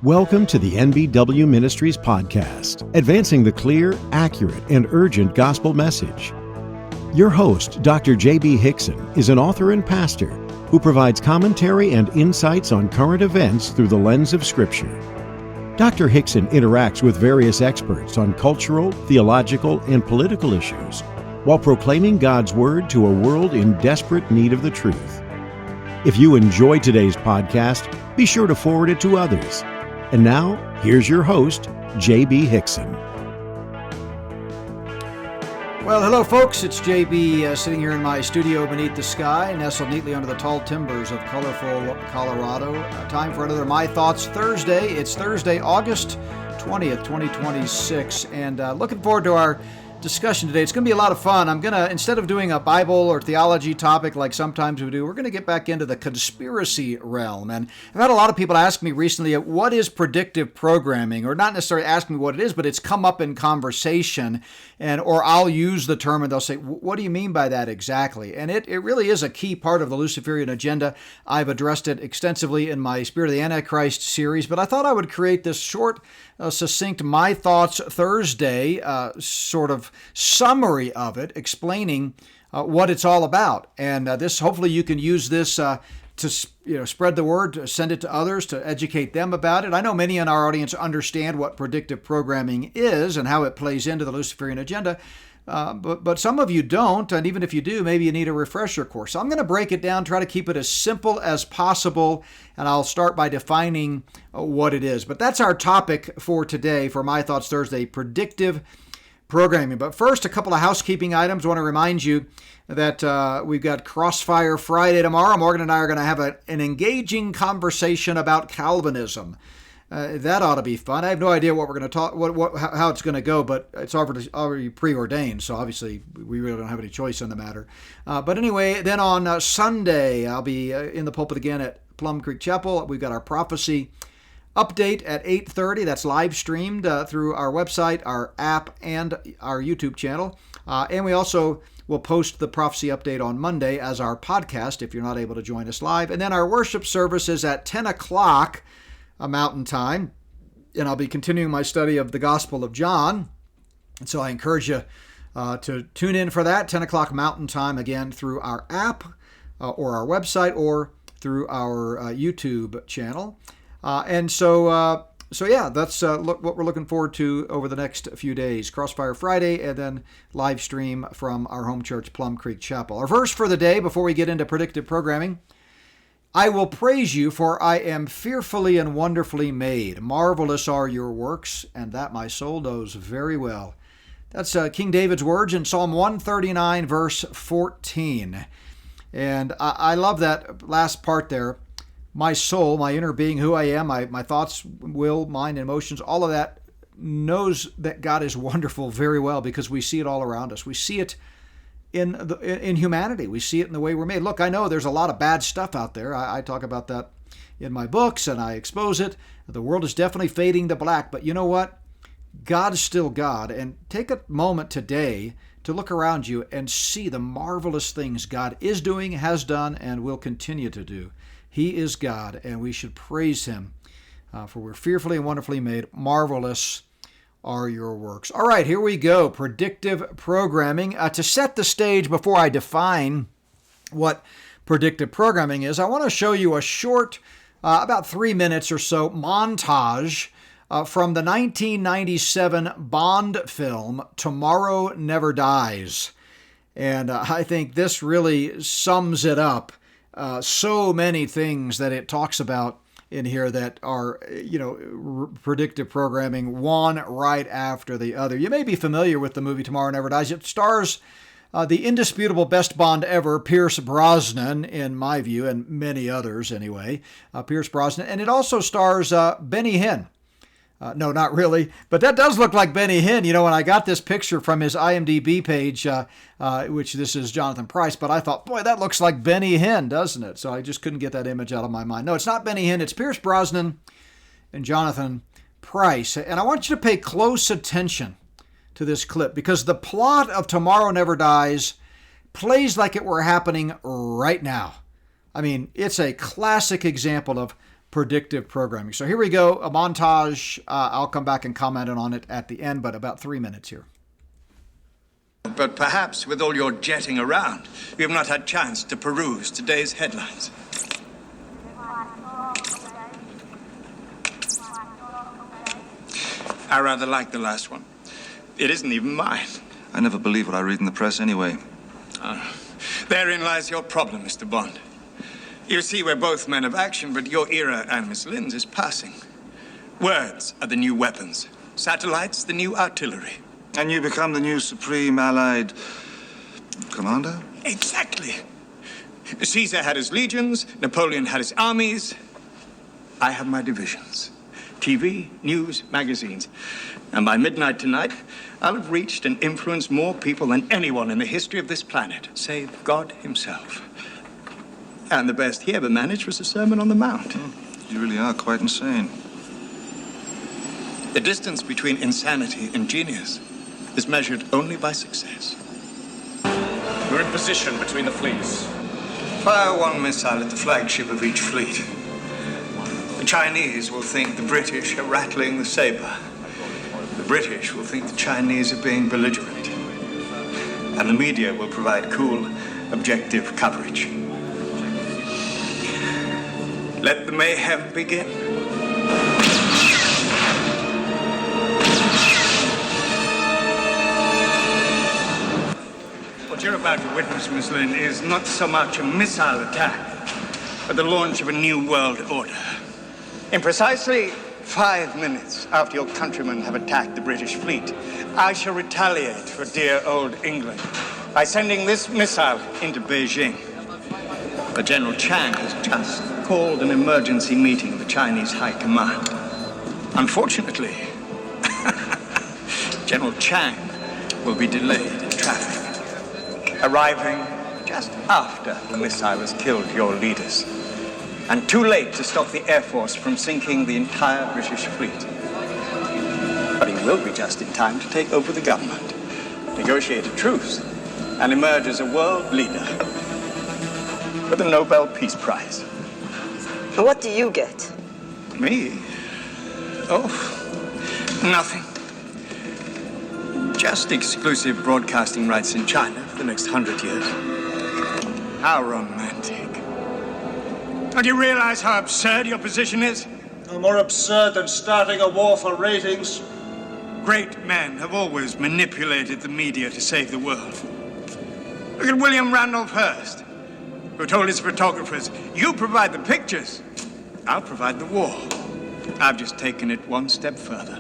Welcome to the NBW Ministries podcast, advancing the clear, accurate, and urgent gospel message. Your host, Dr. J.B. Hickson, is an author and pastor who provides commentary and insights on current events through the lens of Scripture. Dr. Hickson interacts with various experts on cultural, theological, and political issues while proclaiming God's Word to a world in desperate need of the truth. If you enjoy today's podcast, be sure to forward it to others. And now, here's your host, J.B. Hickson. Well, hello folks, it's J.B. Sitting here in my studio beneath the sky, nestled neatly under the tall timbers of colorful Colorado. Time for another My Thoughts Thursday. It's Thursday, August 20th, 2026, and looking forward to our discussion today. It's going to be a lot of fun. I'm going to, instead of doing a Bible or theology topic like sometimes we do, we're going to get back into the conspiracy realm. And I've had a lot of people ask me recently, what is predictive programming? Or not necessarily ask me what it is, but it's come up in conversation, or I'll use the term and they'll say, what do you mean by that exactly? And it really is a key part of the Luciferian agenda. I've addressed it extensively in my Spirit of the Antichrist series, but I thought I would create this short, succinct My Thoughts Thursday sort of summary of it, explaining what it's all about. And this, hopefully you can use this to spread the word, to send it to others, to educate them about it. I know many in our audience understand what predictive programming is and how it plays into the Luciferian agenda, but some of you don't, and even if you do, maybe you need a refresher course. So I'm going to break it down, try to keep it as simple as possible, and I'll start by defining what it is. But that's our topic for today, for My Thoughts Thursday, predictive programming. But first, a couple of housekeeping items. I want to remind you that we've got Crossfire Friday tomorrow. Morgan and I are going to have an engaging conversation about Calvinism. That ought to be fun. I have no idea what we're going to talk, how it's going to go, but it's already preordained, so obviously we really don't have any choice in the matter. But anyway, then on Sunday, I'll be in the pulpit again at Plum Creek Chapel. We've got our prophecy update at 8:30. That's live streamed through our website, our app, and our YouTube channel. And we also will post the prophecy update on Monday as our podcast if you're not able to join us live. And then our worship service is at 10 o'clock Mountain Time. And I'll be continuing my study of the Gospel of John. And so I encourage you to tune in for that, 10 o'clock Mountain Time, again, through our app or our website or through our YouTube channel. So yeah, that's what we're looking forward to over the next few days. Crossfire Friday, and then live stream from our home church, Plum Creek Chapel. Our verse for the day, before we get into predictive programming: I will praise you, for I am fearfully and wonderfully made. Marvelous are your works, and that my soul knows very well. That's King David's words in Psalm 139, verse 14. And I love that last part there. My soul, my inner being, who I am, my thoughts, will, mind, emotions, all of that knows that God is wonderful very well, because we see it all around us. We see it in humanity. We see it in the way we're made. Look, I know there's a lot of bad stuff out there. I talk about that in my books, and I expose it. The world is definitely fading to black, but you know what? God is still God. And take a moment today to look around you and see the marvelous things God is doing, has done, and will continue to do. He is God, and we should praise Him, for we're fearfully and wonderfully made. Marvelous are your works. All right, here we go. Predictive programming. To set the stage before I define what predictive programming is, I want to show you a short, about 3 minutes or so, montage from the 1997 Bond film, Tomorrow Never Dies. And I think this really sums it up. So many things that it talks about in here that are, predictive programming, one right after the other. You may be familiar with the movie Tomorrow Never Dies. It stars the indisputable best Bond ever, Pierce Brosnan, in my view, and many others anyway, Pierce Brosnan. And it also stars Benny Hinn. No, not really, but that does look like Benny Hinn. When I got this picture from his IMDb page, which this is Jonathan Pryce, but I thought, boy, that looks like Benny Hinn, doesn't it? So I just couldn't get that image out of my mind. No, it's not Benny Hinn. It's Pierce Brosnan and Jonathan Pryce. And I want you to pay close attention to this clip, because the plot of Tomorrow Never Dies plays like it were happening right now. I mean, it's a classic example of predictive programming. So here we go, a montage. I'll come back and comment on it at the end, but about 3 minutes here. But perhaps with all your jetting around, you have not had chance to peruse today's headlines. I rather like the last one. It isn't even mine. I never believe what I read in the press anyway. Therein lies your problem, Mr. Bond. You see, we're both men of action, but your era and Miss Lynn's is passing. Words are the new weapons. Satellites, the new artillery. And you become the new Supreme Allied Commander? Exactly. Caesar had his legions, Napoleon had his armies. I have my divisions. TV, news, magazines. And by midnight tonight, I'll have reached and influenced more people than anyone in the history of this planet, save God himself. And the best he ever managed was a Sermon on the Mount. You really are quite insane. The distance between insanity and genius is measured only by success. We're in position between the fleets. Fire one missile at the flagship of each fleet. The Chinese will think the British are rattling the saber. The British will think the Chinese are being belligerent. And the media will provide cool, objective coverage. Let the mayhem begin. What you're about to witness, Miss Lynn, is not so much a missile attack, but the launch of a new world order. In precisely 5 minutes after your countrymen have attacked the British fleet, I shall retaliate for dear old England by sending this missile into Beijing. But General Chang has just called an emergency meeting of the Chinese High Command. Unfortunately, General Chang will be delayed in traffic, arriving just after the missile has killed your leaders, and too late to stop the Air Force from sinking the entire British fleet. But he will be just in time to take over the government, negotiate a truce, and emerge as a world leader with the Nobel Peace Prize. And what do you get? Me? Oh, nothing. Just exclusive broadcasting rights in China for the next 100 years. How romantic. Don't you realize how absurd your position is? No more absurd than starting a war for ratings. Great men have always manipulated the media to save the world. Look at William Randolph Hearst, who told his photographers, you provide the pictures, I'll provide the war. I've just taken it one step further.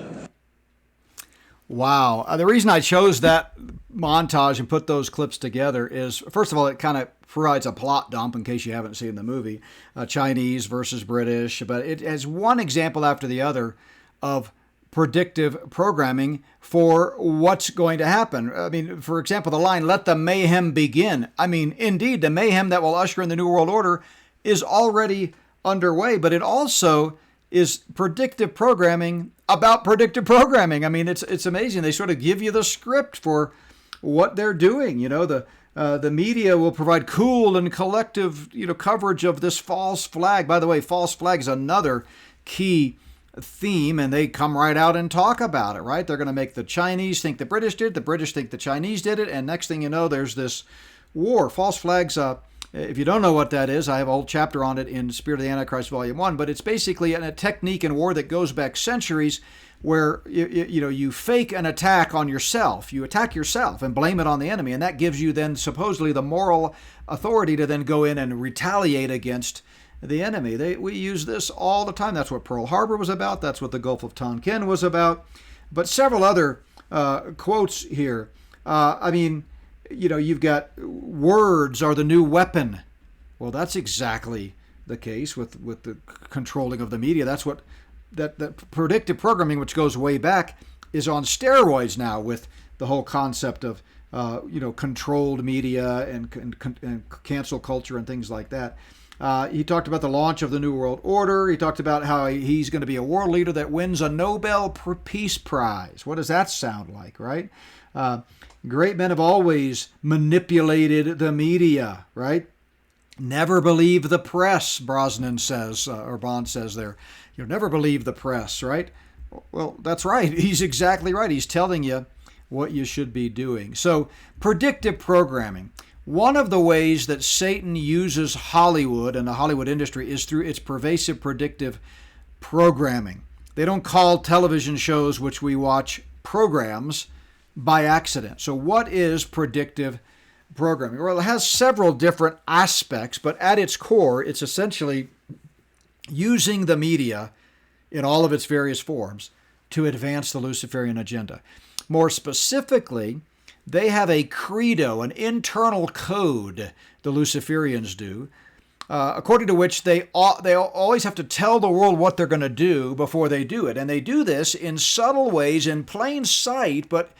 Wow. The reason I chose that montage and put those clips together is, first of all, it kind of provides a plot dump in case you haven't seen the movie, Chinese versus British, but it has one example after the other of predictive programming for what's going to happen. I mean, for example, the line, let the mayhem begin. I mean, indeed, the mayhem that will usher in the New World Order is already underway, but it also is predictive programming about predictive programming. I mean, it's amazing. They sort of give you the script for what they're doing. You know, the media will provide cool and collective, coverage of this false flag. By the way, false flag is another key theme, and they come right out and talk about it, right? They're going to make the Chinese think the British did, the British think the Chinese did it, and next thing you know, there's this war. False flags, if you don't know what that is, I have a whole chapter on it in Spirit of the Antichrist Volume 1, but it's basically a technique in war that goes back centuries where you fake an attack on yourself. You attack yourself and blame it on the enemy, and that gives you then supposedly the moral authority to then go in and retaliate against the enemy. We use this all the time. That's what Pearl Harbor was about. That's what the Gulf of Tonkin was about. But several other quotes here. You've got words are the new weapon. Well, that's exactly the case with the controlling of the media. That's what that predictive programming, which goes way back, is on steroids now with the whole concept of controlled media and cancel culture and things like that. He talked about the launch of the New World Order. He talked about how he's going to be a world leader that wins a Nobel Peace Prize. What does that sound like, right? Great men have always manipulated the media, right? Never believe the press, Brosnan says, or Bond says there. You'll never believe the press, right? Well, that's right. He's exactly right. He's telling you what you should be doing. So, predictive programming. One of the ways that Satan uses Hollywood and the Hollywood industry is through its pervasive predictive programming. They don't call television shows which we watch programs by accident. So what is predictive programming? Well, it has several different aspects, but at its core, it's essentially using the media in all of its various forms to advance the Luciferian agenda. More specifically, they have a credo, an internal code, the Luciferians do, according to which they always have to tell the world what they're going to do before they do it. And they do this in subtle ways, in plain sight, but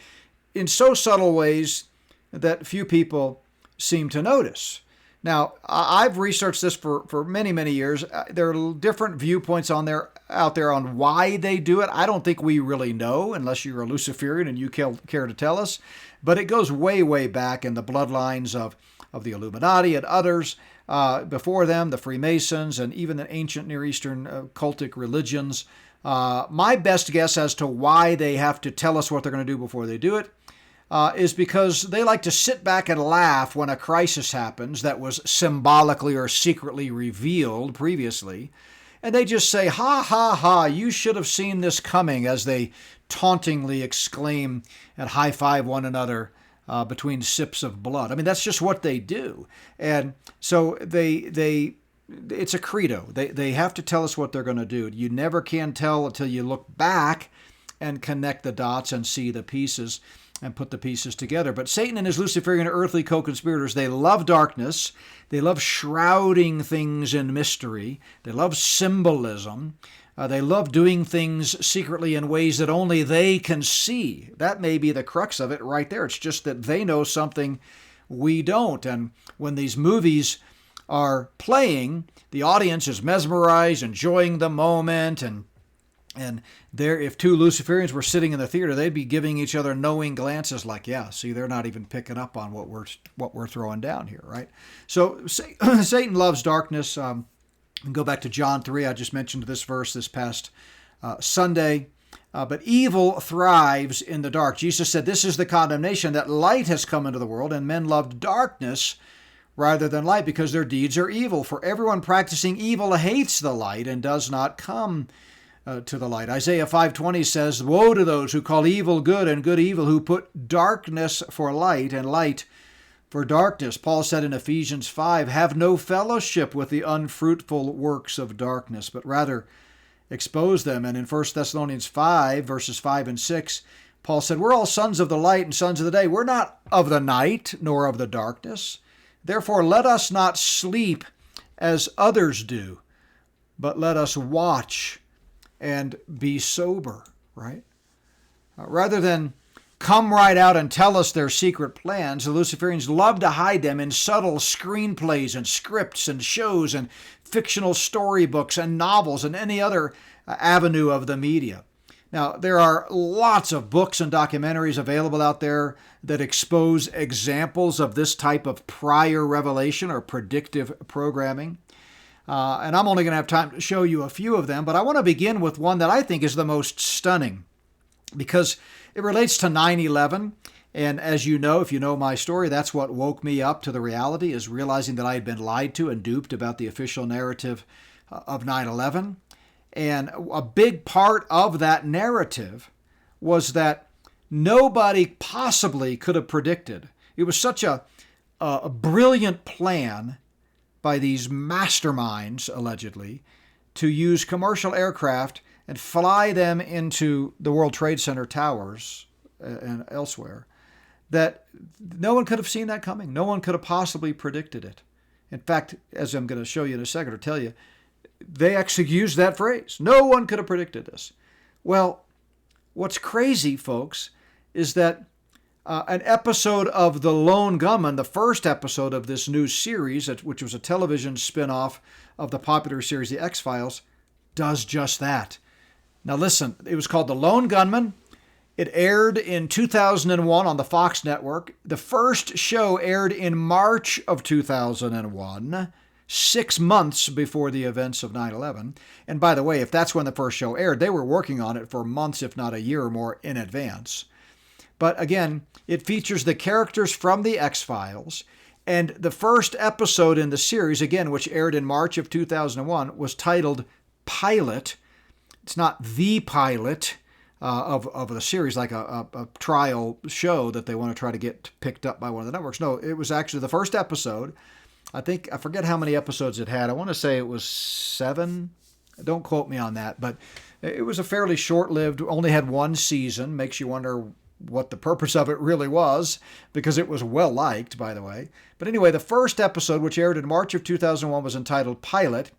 in so subtle ways that few people seem to notice. Now, I've researched this for many, many years. There are different viewpoints out there on why they do it. I don't think we really know, unless you're a Luciferian and you care to tell us. But it goes way, way back in the bloodlines of the Illuminati and others before them, the Freemasons, and even the ancient Near Eastern cultic religions. My best guess as to why they have to tell us what they're going to do before they do it is because they like to sit back and laugh when a crisis happens that was symbolically or secretly revealed previously. And they just say, ha, ha, ha, you should have seen this coming, as they tauntingly exclaim and high-five one another between sips of blood. I mean, that's just what they do. And so it's a credo. They have to tell us what they're going to do. You never can tell until you look back and connect the dots and see the pieces and put the pieces together. But Satan and his Luciferian earthly co-conspirators, they love darkness. They love shrouding things in mystery. They love symbolism. They love doing things secretly in ways that only they can see. That may be the crux of it right there. It's just that they know something we don't. And when these movies are playing, the audience is mesmerized, enjoying the moment, and there, if two Luciferians were sitting in the theater, they'd be giving each other knowing glances like, yeah, see, they're not even picking up on what we're throwing down here, right? So Satan loves darkness. Go back to John 3. I just mentioned this verse this past Sunday. But evil thrives in the dark. Jesus said, this is the condemnation, that light has come into the world, and men loved darkness rather than light, because their deeds are evil. For everyone practicing evil hates the light and does not come to the light. Isaiah 5:20 says, woe to those who call evil good and good evil, who put darkness for light and light for darkness. Paul said in Ephesians 5, have no fellowship with the unfruitful works of darkness, but rather expose them. And in 1 Thessalonians 5, verses 5 and 6, Paul said, we're all sons of the light and sons of the day. We're not of the night nor of the darkness. Therefore, let us not sleep as others do, but let us watch and be sober, right? Rather than come right out and tell us their secret plans, the Luciferians love to hide them in subtle screenplays and scripts and shows and fictional storybooks and novels and any other avenue of the media. Now, there are lots of books and documentaries available out there that expose examples of this type of prior revelation or predictive programming. And I'm only going to have time to show you a few of them, but I want to begin with one that I think is the most stunning because it relates to 9/11. And as you know, if you know my story, that's what woke me up to the reality, is realizing that I had been lied to and duped about the official narrative of 9/11. And a big part of that narrative was that nobody possibly could have predicted. It was such a brilliant plan by these masterminds, allegedly, to use commercial aircraft and fly them into the World Trade Center towers and elsewhere, that no one could have seen that coming. No one could have possibly predicted it. In fact, as I'm going to show you in a second or tell you, they actually used that phrase. No one could have predicted this. Well, what's crazy, folks, is that an episode of The Lone Gunmen, the first episode of this new series, which was a television spin-off of the popular series The X-Files, does just that. Now listen, it was called The Lone Gunmen. It aired in 2001 on the Fox network. The first show aired in March of 2001. 6 months before the events of 9/11. And by the way, if that's when the first show aired, they were working on it for months, if not a year or more in advance. But again, it features the characters from the X-Files. And the first episode in the series, again, which aired in March of 2001, was titled Pilot. It's not the pilot of the series, like a trial show that they want to try to get picked up by one of the networks. No, it was actually the first episode. I forget how many episodes it had. I want to say it was 7. Don't quote me on that, but it was a fairly short-lived, only had 1 season. Makes you wonder what the purpose of it really was, because it was well-liked, by the way. But anyway, the first episode, which aired in March of 2001, was entitled Pilot.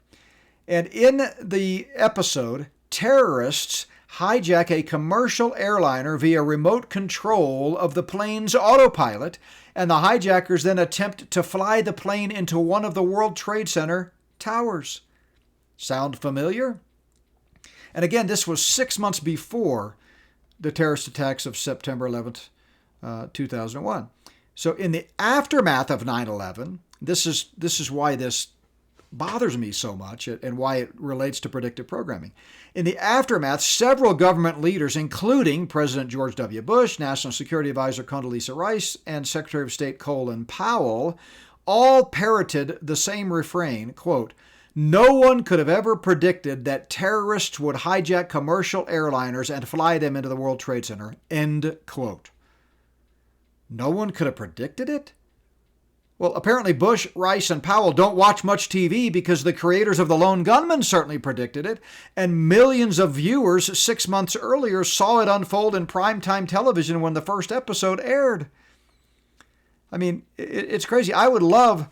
And in the episode, terrorists hijack a commercial airliner via remote control of the plane's autopilot, and the hijackers then attempt to fly the plane into one of the World Trade Center towers. Sound familiar? And again, this was 6 months before the terrorist attacks of September 11th, 2001. So in the aftermath of 9/11, this is why this bothers me so much and why it relates to predictive programming. In the aftermath, several government leaders, including President George W. Bush, National Security Advisor Condoleezza Rice, and Secretary of State Colin Powell, all parroted the same refrain, quote, "No one could have ever predicted that terrorists would hijack commercial airliners and fly them into the World Trade Center," end quote. No one could have predicted it? Well, apparently Bush, Rice, and Powell don't watch much TV, because the creators of the Lone Gunmen certainly predicted it, and millions of viewers 6 months earlier saw it unfold in primetime television when the first episode aired. I mean, it's crazy. I would love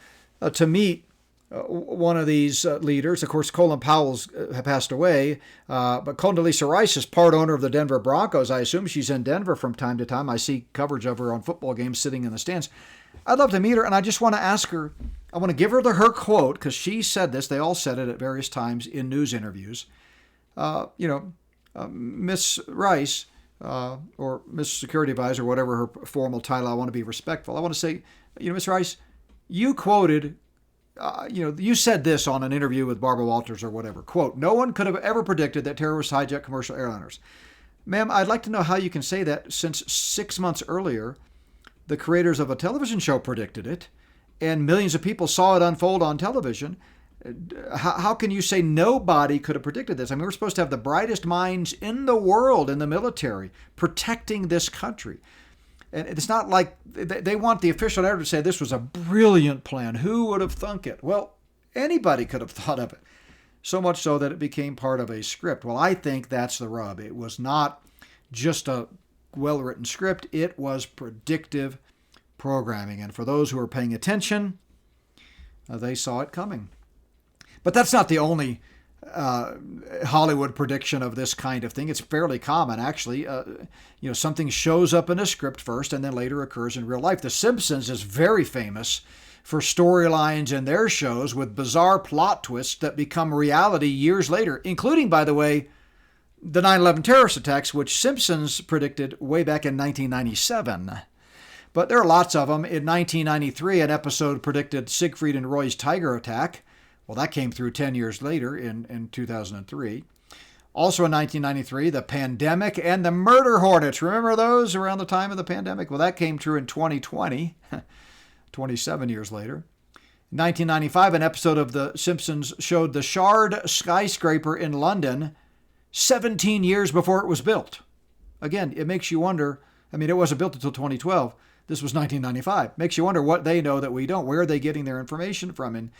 to meet one of these leaders. Of course, Colin Powell's passed away, but Condoleezza Rice is part owner of the Denver Broncos. I assume she's in Denver from time to time. I see coverage of her on football games sitting in the stands. I'd love to meet her, and I just want to ask her, I want to give her her quote, because she said this. They all said it at various times in news interviews. Miss Rice, or Miss Security Advisor, whatever her formal title, I want to be respectful. I want to say, Miss Rice, you quoted, you said this on an interview with Barbara Walters or whatever. Quote, "No one could have ever predicted that terrorists hijack commercial airliners." Ma'am, I'd like to know how you can say that, since 6 months earlier, the creators of a television show predicted it, and millions of people saw it unfold on television. How can you say nobody could have predicted this? I mean, we're supposed to have the brightest minds in the world in the military protecting this country. And it's not like they want the official narrative to say this was a brilliant plan. Who would have thunk it? Well, anybody could have thought of it. So much so that it became part of a script. Well, I think that's the rub. It was not just a well-written script. It was predictive programming. And for those who are paying attention, they saw it coming. But that's not the only Hollywood prediction of this kind of thing. It's fairly common, actually. Something shows up in a script first and then later occurs in real life. The Simpsons is very famous for storylines in their shows with bizarre plot twists that become reality years later, including, by the way, the 9/11 terrorist attacks, which Simpsons predicted way back in 1997. But there are lots of them. In 1993, an episode predicted Siegfried and Roy's tiger attack. Well, that came through 10 years later in 2003. Also in 1993, the pandemic and the murder hornets. Remember those around the time of the pandemic? Well, that came true in 2020, 27 years later. In 1995, an episode of The Simpsons showed the Shard skyscraper in London 17 years before it was built. Again, it makes you wonder. I mean, it wasn't built until 2012. This was 1995. Makes you wonder what they know that we don't. Where are they getting their information from? In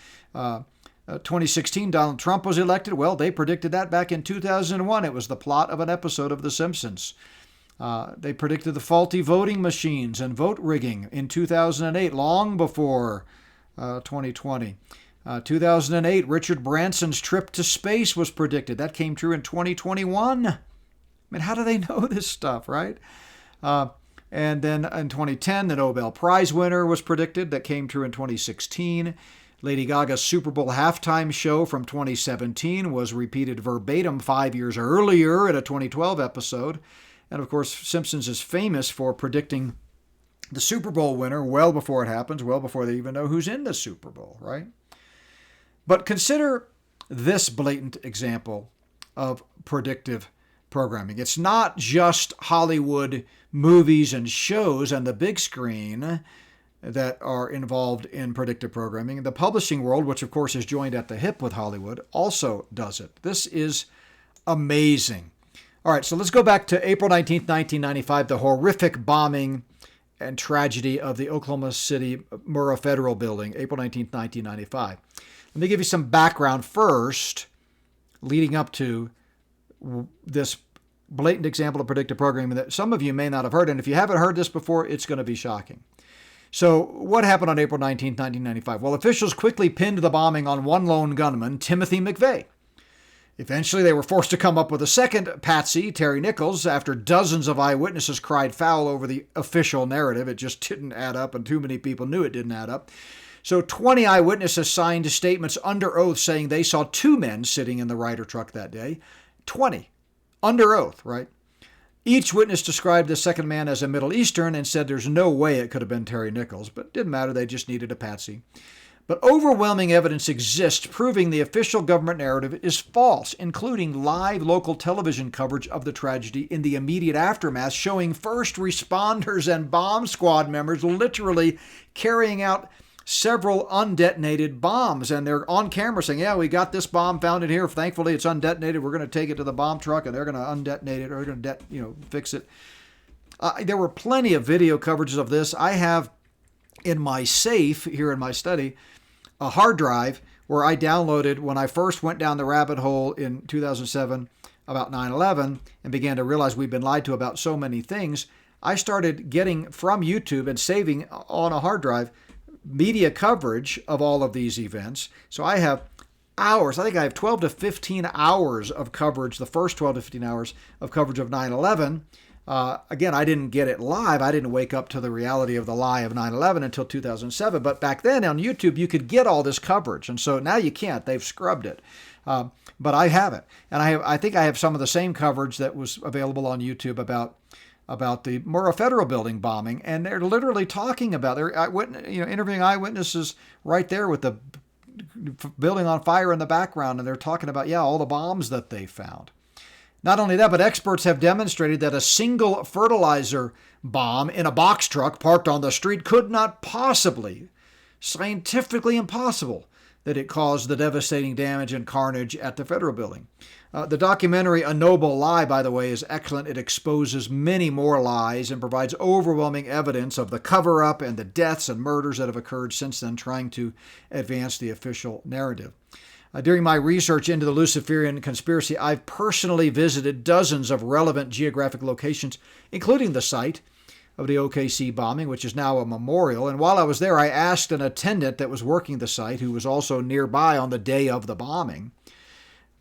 2016, Donald Trump was elected. Well, they predicted that back in 2001. It was the plot of an episode of The Simpsons. They predicted the faulty voting machines and vote rigging in 2008, long before 2020. 2008, Richard Branson's trip to space was predicted. That came true in 2021. I mean, how do they know this stuff, right? And then in 2010, the Nobel Prize winner was predicted. That came true in 2016. Lady Gaga's Super Bowl halftime show from 2017 was repeated verbatim 5 years earlier in a 2012 episode. And of course, Simpsons is famous for predicting the Super Bowl winner well before it happens, well before they even know who's in the Super Bowl, right? But consider this blatant example of predictive programming. It's not just Hollywood movies and shows and the big screen that are involved in predictive programming. The publishing world, which of course is joined at the hip with Hollywood, also does it. This is amazing. All right, so let's go back to April 19th, 1995, the horrific bombing and tragedy of the Oklahoma City Murrah Federal Building, April 19th, 1995. Let me give you some background first, leading up to this blatant example of predictive programming that some of you may not have heard. And if you haven't heard this before, it's going to be shocking. So what happened on April 19, 1995? Well, officials quickly pinned the bombing on one lone gunman, Timothy McVeigh. Eventually, they were forced to come up with a second patsy, Terry Nichols, after dozens of eyewitnesses cried foul over the official narrative. It just didn't add up, and too many people knew it didn't add up. So 20 eyewitnesses signed statements under oath saying they saw two men sitting in the Ryder truck that day. 20. Under oath, right? Each witness described the second man as a Middle Eastern and said there's no way it could have been Terry Nichols, but it didn't matter. They just needed a patsy. But overwhelming evidence exists proving the official government narrative is false, including live local television coverage of the tragedy in the immediate aftermath, showing first responders and bomb squad members literally carrying out several undetonated bombs. And they're on camera saying, yeah, we got this bomb, found it here. Thankfully, it's undetonated. We're going to take it to the bomb truck, and they're going to undetonate it, or they're going to fix it. There were plenty of video coverages of this. I have in my safe here in my study a hard drive where I downloaded when I first went down the rabbit hole in 2007 about 9/11 and began to realize we've been lied to about so many things. I started getting from YouTube and saving on a hard drive media coverage of all of these events. So I have hours, I think I have 12 to 15 hours of coverage, the first 12 to 15 hours of coverage of 9/11. Again, I didn't get it live. I didn't wake up to the reality of the lie of 9/11 until 2007. But back then on YouTube, you could get all this coverage. And so now you can't. They've scrubbed it. But I have it. And I think I have some of the same coverage that was available on YouTube about the Murrah Federal Building bombing. And they're literally talking about, they're interviewing eyewitnesses right there with the building on fire in the background. And they're talking about, all the bombs that they found. Not only that, but experts have demonstrated that a single fertilizer bomb in a box truck parked on the street could not possibly, scientifically impossible, that it caused the devastating damage and carnage at the federal building. The documentary A Noble Lie, by the way, is excellent. It exposes many more lies and provides overwhelming evidence of the cover-up and the deaths and murders that have occurred since then, trying to advance the official narrative. During my research into the Luciferian conspiracy, I've personally visited dozens of relevant geographic locations, including the site of the OKC bombing, which is now a memorial. And while I was there, I asked an attendant that was working the site, who was also nearby on the day of the bombing,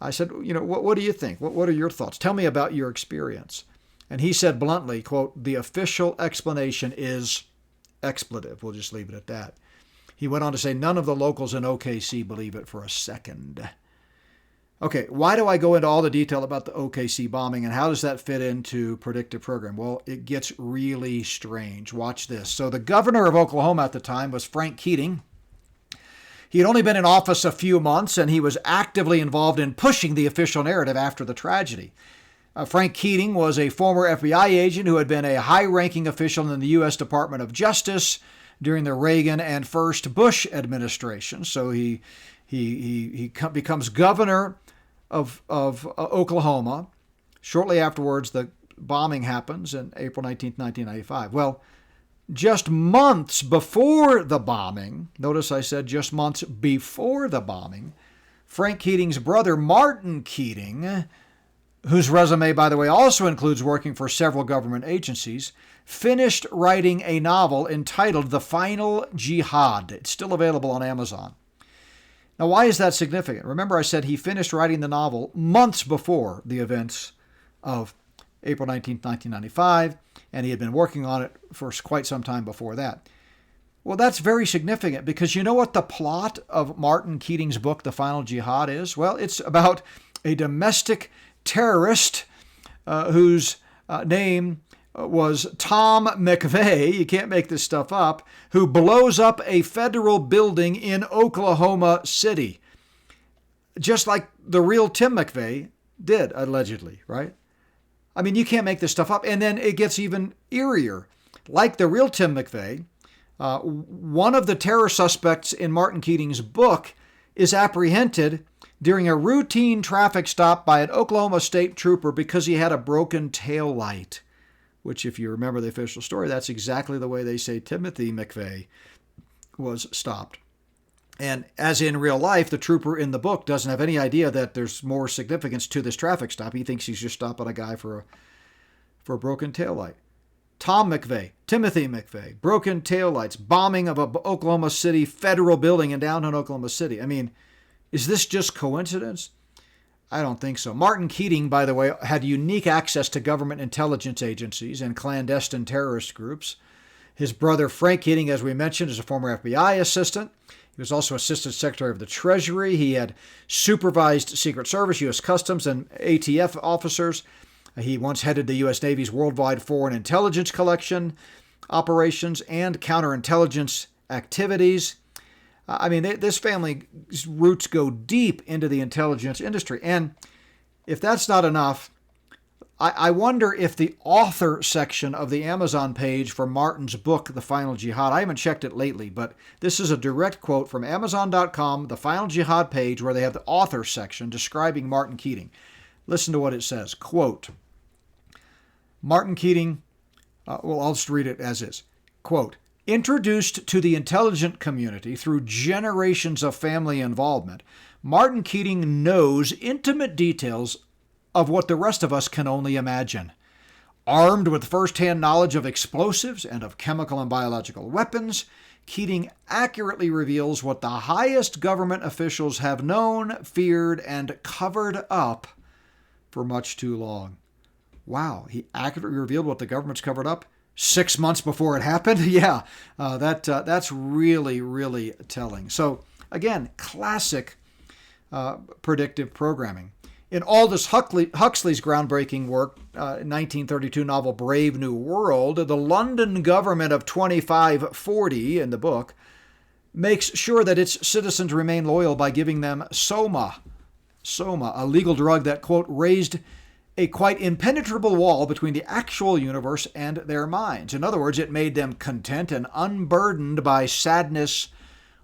I said, what do you think? What are your thoughts? Tell me about your experience. And he said bluntly, quote, the official explanation is expletive. We'll just leave it at that. He went on to say none of the locals in OKC believe it for a second. Okay, why do I go into all the detail about the OKC bombing and how does that fit into predictive program? Well, it gets really strange. Watch this. So the governor of Oklahoma at the time was Frank Keating. He had only been in office a few months, and he was actively involved in pushing the official narrative after the tragedy. Frank Keating was a former FBI agent who had been a high-ranking official in the U.S. Department of Justice during the Reagan and first Bush administration. So he becomes governor of Oklahoma. Shortly afterwards, the bombing happens in April 19, 1995. Well, just months before the bombing, notice I said just months before the bombing, Frank Keating's brother, Martin Keating, whose resume, by the way, also includes working for several government agencies, finished writing a novel entitled The Final Jihad. It's still available on Amazon. Now, why is that significant? Remember, I said he finished writing the novel months before the events of April 19, 1995, and he had been working on it for quite some time before that. Well, that's very significant because you know what the plot of Martin Keating's book, The Final Jihad, is? Well, it's about a domestic terrorist whose name was Tom McVeigh, you can't make this stuff up, who blows up a federal building in Oklahoma City. just like the real Tim McVeigh did, allegedly, right? I mean, you can't make this stuff up. And then it gets even eerier. Like the real Tim McVeigh, one of the terror suspects in Martin Keating's book is apprehended during a routine traffic stop by an Oklahoma State trooper because he had a broken tail light, which, if you remember the official story, that's exactly the way they say Timothy McVeigh was stopped. And as in real life, the trooper in the book doesn't have any idea that there's more significance to this traffic stop. He thinks he's just stopping a guy for a broken taillight. Tom McVeigh, Timothy McVeigh, broken taillights, bombing of a Oklahoma City federal building in downtown Oklahoma City. I mean, is this just coincidence? I don't think so. Martin Keating, by the way, had unique access to government intelligence agencies and clandestine terrorist groups. His brother Frank Keating, as we mentioned, is a former FBI assistant. He was also Assistant Secretary of the Treasury. He had supervised Secret Service, U.S. Customs, and ATF officers. He once headed the U.S. Navy's worldwide foreign intelligence collection operations and counterintelligence activities. I mean, this family's roots go deep into the intelligence industry. And if that's not enough, I wonder if the author section of the Amazon page for Martin's book, The Final Jihad, I haven't checked it lately, but this is a direct quote from Amazon.com, the Final Jihad page, where they have the author section describing Martin Keating. Listen to what it says. Quote, Martin Keating, I'll just read it as is. Quote, introduced to the intelligent community through generations of family involvement, Martin Keating knows intimate details of what the rest of us can only imagine. Armed with first-hand knowledge of explosives and of chemical and biological weapons, Keating accurately reveals what the highest government officials have known, feared, and covered up for much too long. Wow, he accurately revealed what the government's covered up 6 months before it happened? Yeah, that's really, really telling. So, again, classic predictive programming. In Aldous Huxley's groundbreaking work, 1932 novel Brave New World, the London government of 2540 in the book makes sure that its citizens remain loyal by giving them Soma, a legal drug that, quote, raised a quite impenetrable wall between the actual universe and their minds. In other words, it made them content and unburdened by sadness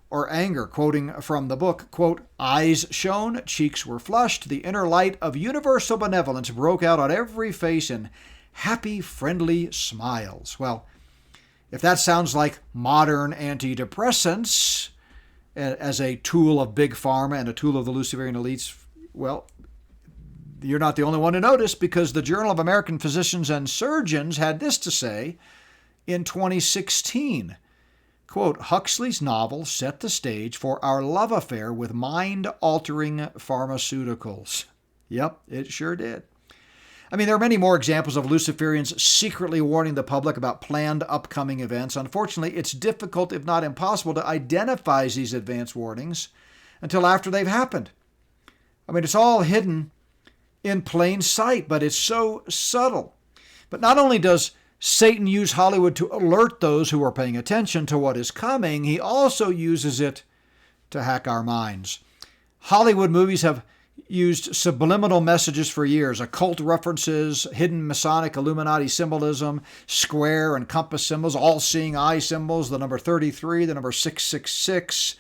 or anger. Quoting from the book, quote, eyes shone, cheeks were flushed, the inner light of universal benevolence broke out on every face in happy, friendly smiles. Well, if that sounds like modern antidepressants as a tool of Big Pharma and a tool of the Luciferian elites, well, you're not the only one to notice, because the Journal of American Physicians and Surgeons had this to say in 2016. Quote, Huxley's novel set the stage for our love affair with mind-altering pharmaceuticals. Yep, it sure did. I mean, there are many more examples of Luciferians secretly warning the public about planned upcoming events. Unfortunately, it's difficult, if not impossible, to identify these advance warnings until after they've happened. I mean, it's all hidden in plain sight, but it's so subtle. But not only does Satan use Hollywood to alert those who are paying attention to what is coming, he also uses it to hack our minds. Hollywood movies have used subliminal messages for years, occult references, hidden Masonic Illuminati symbolism, square and compass symbols, all-seeing eye symbols, the number 33, the number 666,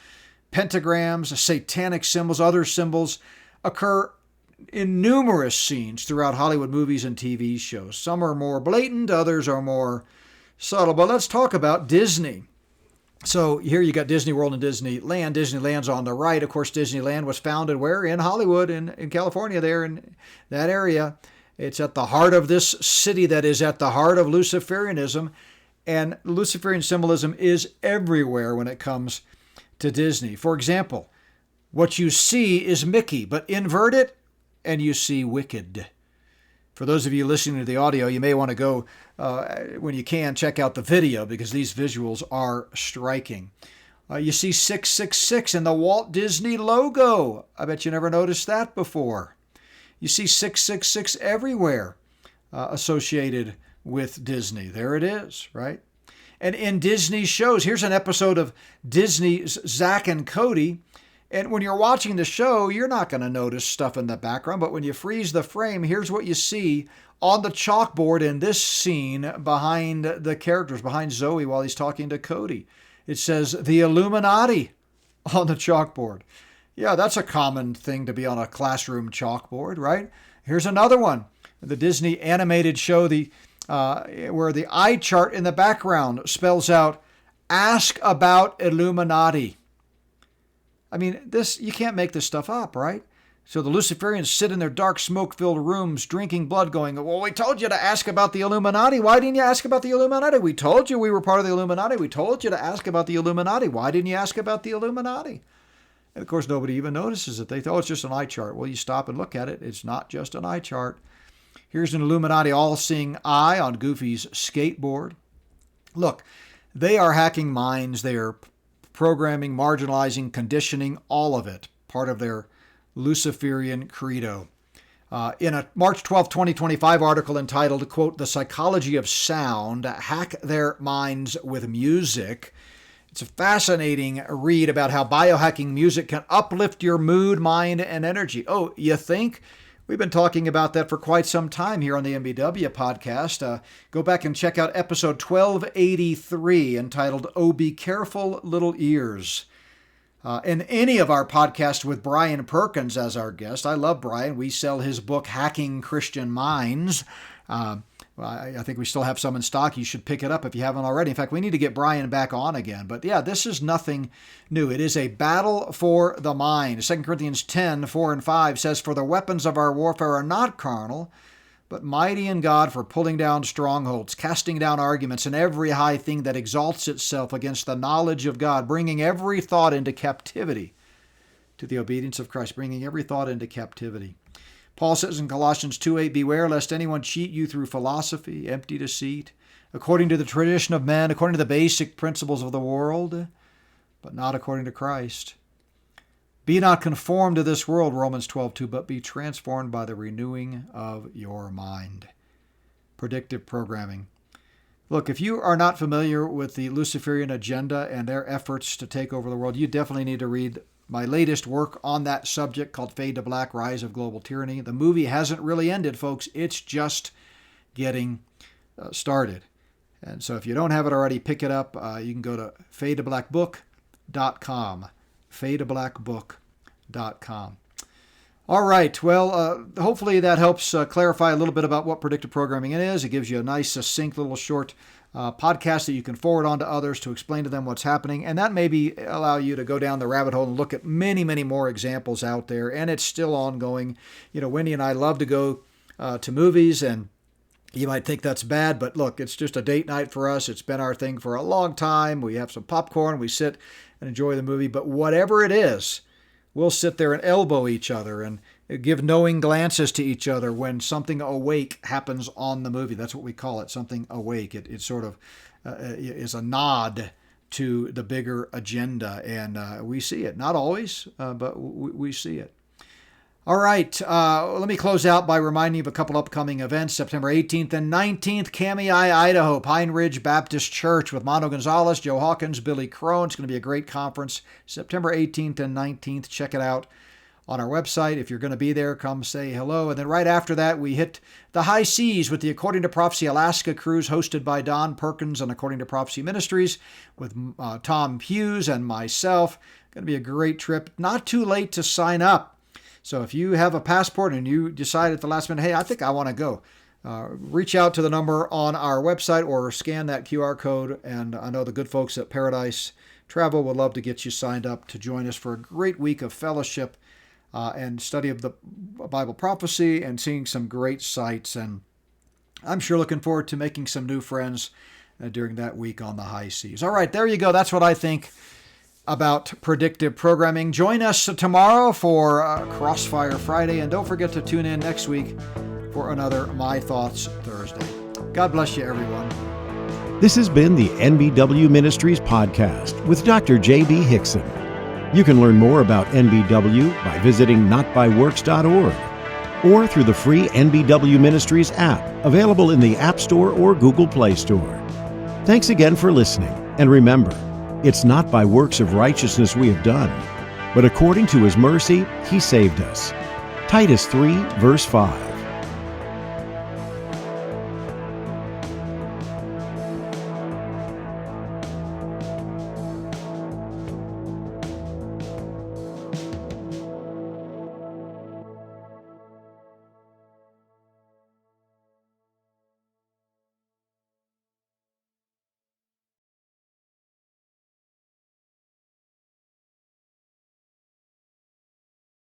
pentagrams, satanic symbols, other symbols occur in numerous scenes throughout Hollywood movies and TV shows. Some are more blatant, others are more subtle. But let's talk about Disney. So here you got Disney World and Disneyland. Disneyland's on the right. Of course, Disneyland was founded where? In Hollywood, in California, there in that area. It's at the heart of this city that is at the heart of Luciferianism. And Luciferian symbolism is everywhere when it comes to Disney. For example, what you see is Mickey, but invert it, and you see Wicked. For those of you listening to the audio, you may want to go, when you can, check out the video, because these visuals are striking. You see 666 in the Walt Disney logo. I bet you never noticed that before. You see 666 everywhere associated with Disney. There it is, right? And in Disney shows, here's an episode of Disney's Zack and Cody. And when you're watching the show, you're not going to notice stuff in the background, but when you freeze the frame, here's what you see on the chalkboard in this scene behind the characters, behind Zoe while he's talking to Cody. It says, "The Illuminati," on the chalkboard. Yeah, that's a common thing to be on a classroom chalkboard, right? Here's another one. The Disney animated show, where the eye chart in the background spells out, "Ask about Illuminati." I mean, you can't make this stuff up, right? So the Luciferians sit in their dark, smoke-filled rooms, drinking blood, going, "Well, we told you to ask about the Illuminati. Why didn't you ask about the Illuminati? We told you we were part of the Illuminati. We told you to ask about the Illuminati. Why didn't you ask about the Illuminati?" And of course, nobody even notices it. They thought, it's just an eye chart. Well, you stop and look at it. It's not just an eye chart. Here's an Illuminati all-seeing eye on Goofy's skateboard. Look, they are hacking minds. They are programming, marginalizing, conditioning, all of it. Part of their Luciferian credo. In a March 12, 2025 article entitled, quote, "The Psychology of Sound, Hack Their Minds with Music," it's a fascinating read about how biohacking music can uplift your mood, mind, and energy. Oh, you think? We've been talking about that for quite some time here on the NBW podcast. Go back and check out episode 1283 entitled, "Oh, Be Careful, Little Ears." In any of our podcasts with Brian Perkins as our guest. I love Brian. We sell his book, Hacking Christian Minds. I think we still have some in stock. You should pick it up if you haven't already. In fact, we need to get Brian back on again. But yeah, this is nothing new. It is a battle for the mind. 2 Corinthians 10, 4 and 5 says, "For the weapons of our warfare are not carnal, but mighty in God for pulling down strongholds, casting down arguments, and every high thing that exalts itself against the knowledge of God, bringing every thought into captivity to the obedience of Christ," bringing every thought into captivity. Paul says in Colossians 2:8, "Beware lest anyone cheat you through philosophy, empty deceit, according to the tradition of men, according to the basic principles of the world, but not according to Christ. Be not conformed to this world," Romans 12:2, "but be transformed by the renewing of your mind." Predictive programming. Look, if you are not familiar with the Luciferian agenda and their efforts to take over the world, you definitely need to read my latest work on that subject called Fade to Black, Rise of Global Tyranny. The movie hasn't really ended, folks. It's just getting started. And so if you don't have it already, pick it up. You can go to fadetoblackbook.com. fadetoblackbook.com. All right. Well, hopefully that helps clarify a little bit about what predictive programming is. It gives you a nice, succinct, little short podcast that you can forward on to others to explain to them what's happening. And that maybe allow you to go down the rabbit hole and look at many, many more examples out there. And it's still ongoing. You know, Wendy and I love to go to movies, and you might think that's bad, but look, it's just a date night for us. It's been our thing for a long time. We have some popcorn, we sit and enjoy the movie. But whatever it is, we'll sit there and elbow each other and give knowing glances to each other when something awake happens on the movie. That's what we call it, something awake. It sort of is a nod to the bigger agenda, and we see it. Not always, but we see it. All right, let me close out by reminding you of a couple upcoming events. September 18th and 19th, Cami, Idaho, Pine Ridge Baptist Church with Mondo Gonzalez, Joe Hawkins, Billy Crone. It's going to be a great conference. September 18th and 19th. Check it out on our website. If you're going to be there, come say hello. And then right after that, we hit the high seas with the According to Prophecy Alaska cruise hosted by Don Perkins and According to Prophecy Ministries with Tom Hughes and myself. Going to be a great trip. Not too late to sign up. So if you have a passport and you decide at the last minute, hey, I think I want to go, reach out to the number on our website or scan that QR code. And I know the good folks at Paradise Travel would love to get you signed up to join us for a great week of fellowship and study of the Bible prophecy and seeing some great sights. And I'm sure looking forward to making some new friends during that week on the high seas. All right, there you go. That's what I think about predictive programming. Join us tomorrow for Crossfire Friday, and don't forget to tune in next week for another My Thoughts Thursday. God bless you, everyone. This has been the NBW Ministries podcast with Dr. J.B. Hickson. You can learn more about NBW by visiting notbyworks.org or through the free NBW Ministries app, available in the App Store or Google Play Store. Thanks again for listening, and remember, it's not by works of righteousness we have done, but according to his mercy, he saved us. Titus 3, verse 5.